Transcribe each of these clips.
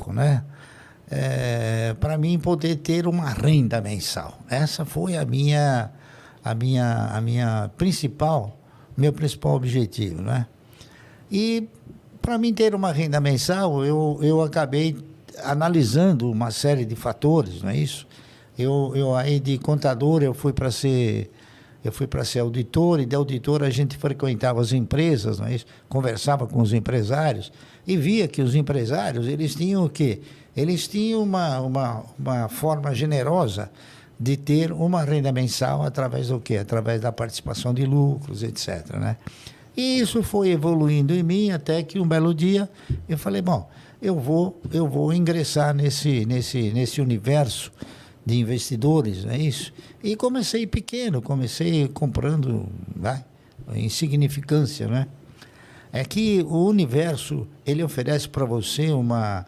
banco, né? Para mim poder ter uma renda mensal. Essa foi meu principal objetivo, né? E para mim ter uma renda mensal, eu acabei analisando uma série de fatores, não é isso? Eu aí de contador eu fui para ser auditor, e de auditor a gente frequentava as empresas, não é isso? Conversava com os empresários e via que os empresários, eles tinham o quê? Eles tinham uma forma generosa de ter uma renda mensal através do quê? Através da participação de lucros, etc., né? E isso foi evoluindo em mim até que um belo dia eu falei, bom, eu vou ingressar nesse universo de investidores, não é isso? E comecei pequeno, comecei comprando, né, em insignificância, né? É que o universo, ele oferece para você uma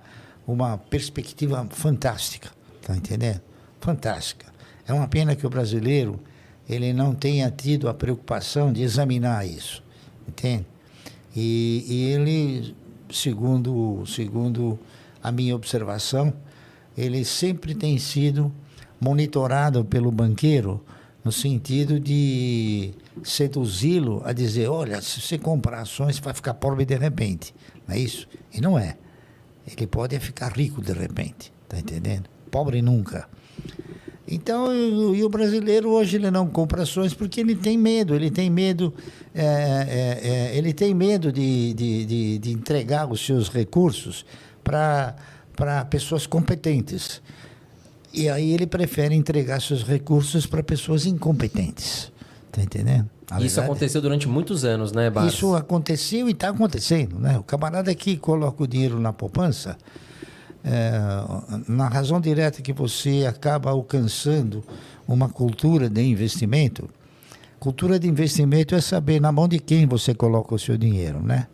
perspectiva fantástica, tá entendendo? Fantástica. É uma pena que o brasileiro, ele não tenha tido a preocupação de examinar isso, entende? E ele, segundo a minha observação, ele sempre tem sido monitorado pelo banqueiro no sentido de seduzi-lo a dizer, olha, se você comprar ações, você vai ficar pobre de repente, não é isso? E não é. Ele pode ficar rico de repente, tá entendendo? Pobre nunca. Então, e o brasileiro hoje ele não compra ações porque ele tem medo de entregar os seus recursos para pessoas competentes. E aí ele prefere entregar seus recursos para pessoas incompetentes. Está entendendo? Isso aconteceu durante muitos anos, né, Barsi? Isso aconteceu e está acontecendo, né? O camarada que coloca o dinheiro na poupança, na razão direta que você acaba alcançando uma cultura de investimento. Cultura de investimento é saber na mão de quem você coloca o seu dinheiro, né?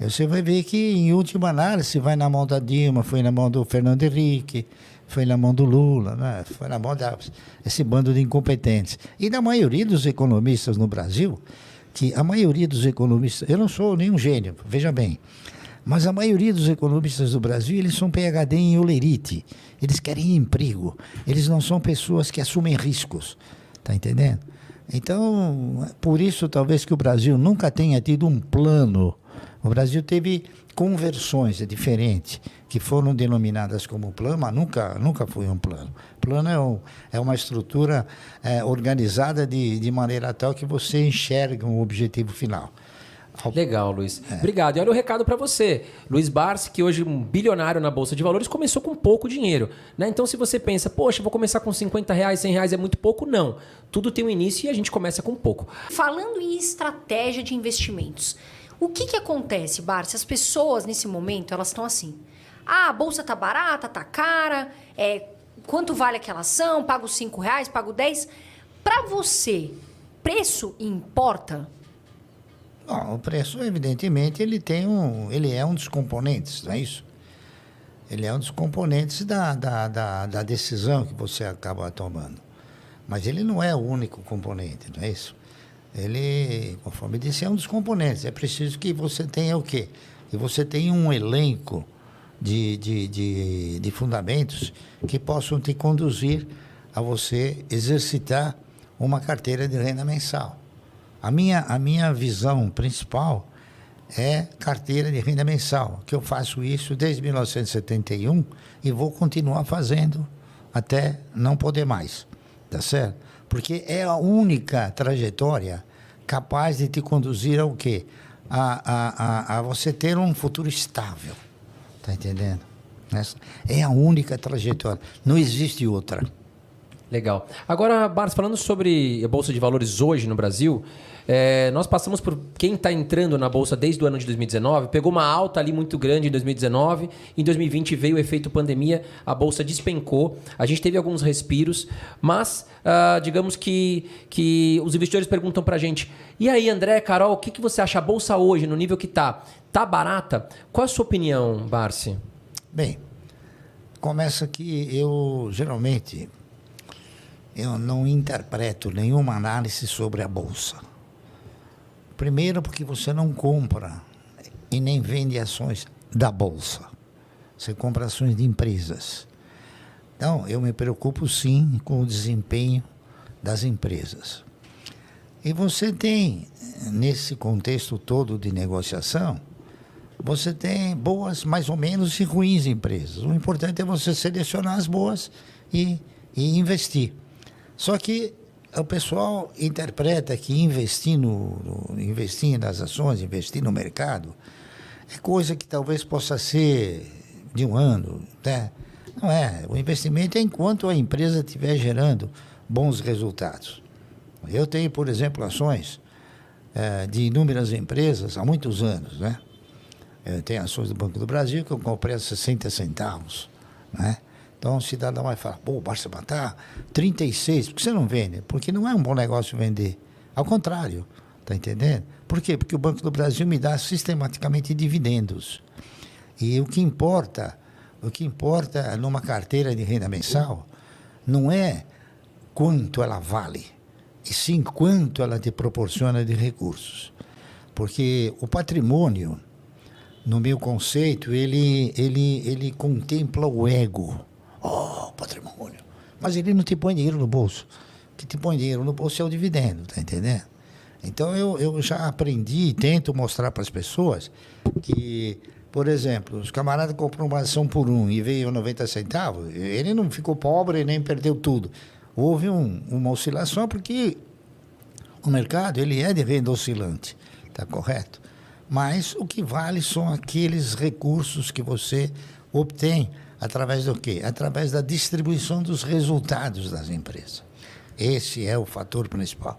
Você vai ver que, em última análise, vai na mão da Dilma, foi na mão do Fernando Henrique, foi na mão do Lula, né? Foi na mão desse bando de incompetentes. E da maioria dos economistas no Brasil, que a maioria dos economistas, eu não sou nenhum gênio, veja bem, mas a maioria dos economistas do Brasil, eles são PhD em olerite, eles querem emprego, eles não são pessoas que assumem riscos, tá entendendo? Então, por isso talvez que o Brasil nunca tenha tido um plano. O Brasil teve conversões diferentes, que foram denominadas como plano, mas nunca foi um plano. Plano é uma estrutura organizada de maneira tal que você enxerga um objetivo final. Legal, Luiz. Obrigado. E olha o recado para você. Luiz Barsi, que hoje é um bilionário na Bolsa de Valores, começou com pouco dinheiro, né? Então, se você pensa, poxa, vou começar com R$50, R$100 é muito pouco, não. Tudo tem um início e a gente começa com pouco. Falando em estratégia de investimentos, o que acontece, Barsi? As pessoas, nesse momento, elas estão assim, a bolsa tá barata, tá cara, quanto vale aquela ação, pago R$5, pago 10. Para você, preço importa? Bom, o preço, evidentemente, ele é um dos componentes, não é isso? Ele é um dos componentes da decisão que você acaba tomando. Mas ele não é o único componente, não é isso? Ele, conforme disse, é um dos componentes. É preciso que você tenha o quê? Que você tenha um elenco de fundamentos que possam te conduzir a você exercitar uma carteira de renda mensal. A minha visão principal é carteira de renda mensal, que eu faço isso desde 1971 e vou continuar fazendo até não poder mais, tá certo? Porque é a única trajetória capaz de te conduzir ao quê? A você ter um futuro estável, tá entendendo? Essa é a única trajetória, não existe outra. Legal. Agora, Barsi, falando sobre a Bolsa de Valores hoje no Brasil, nós passamos por quem está entrando na Bolsa desde o ano de 2019, pegou uma alta ali muito grande em 2019, em 2020 veio o efeito pandemia, a Bolsa despencou, a gente teve alguns respiros, mas digamos que os investidores perguntam para a gente, e aí, André, Carol, o que você acha a Bolsa hoje, no nível que está? Está barata? Qual a sua opinião, Barsi? Bem, começa que eu não interpreto nenhuma análise sobre a Bolsa. Primeiro, porque você não compra e nem vende ações da Bolsa. você compra ações de empresas. Então, eu me preocupo sim com o desempenho das empresas. E você tem, nesse contexto todo de negociação, você tem boas, mais ou menos, e ruins empresas. O importante é você selecionar as boas e investir. Só que o pessoal interpreta que investir nas ações, investir no mercado, é coisa que talvez possa ser de um ano, né? Não é. O investimento é enquanto a empresa estiver gerando bons resultados. Eu tenho, por exemplo, ações de inúmeras empresas há muitos anos, né? Eu tenho ações do Banco do Brasil que eu comprei a 60 centavos, né? Então o cidadão vai falar, pô, Barça matar 36, por que você não vende? Porque não é um bom negócio vender. Ao contrário, tá entendendo? Por quê? Porque o Banco do Brasil me dá sistematicamente dividendos. E o que importa numa carteira de renda mensal não é quanto ela vale, e sim quanto ela te proporciona de recursos. Porque o patrimônio, no meu conceito, ele contempla o ego. Oh, patrimônio. Mas ele não te põe dinheiro no bolso. O que te põe dinheiro no bolso é o dividendo, tá entendendo? Então eu já aprendi e tento mostrar para as pessoas que, por exemplo, os camaradas compram uma ação por 1 e veio 90 centavos, ele não ficou pobre nem perdeu tudo. Houve uma oscilação porque o mercado ele é de renda oscilante, tá correto? Mas o que vale são aqueles recursos que você obtém através do quê? Através da distribuição dos resultados das empresas. Esse é o fator principal.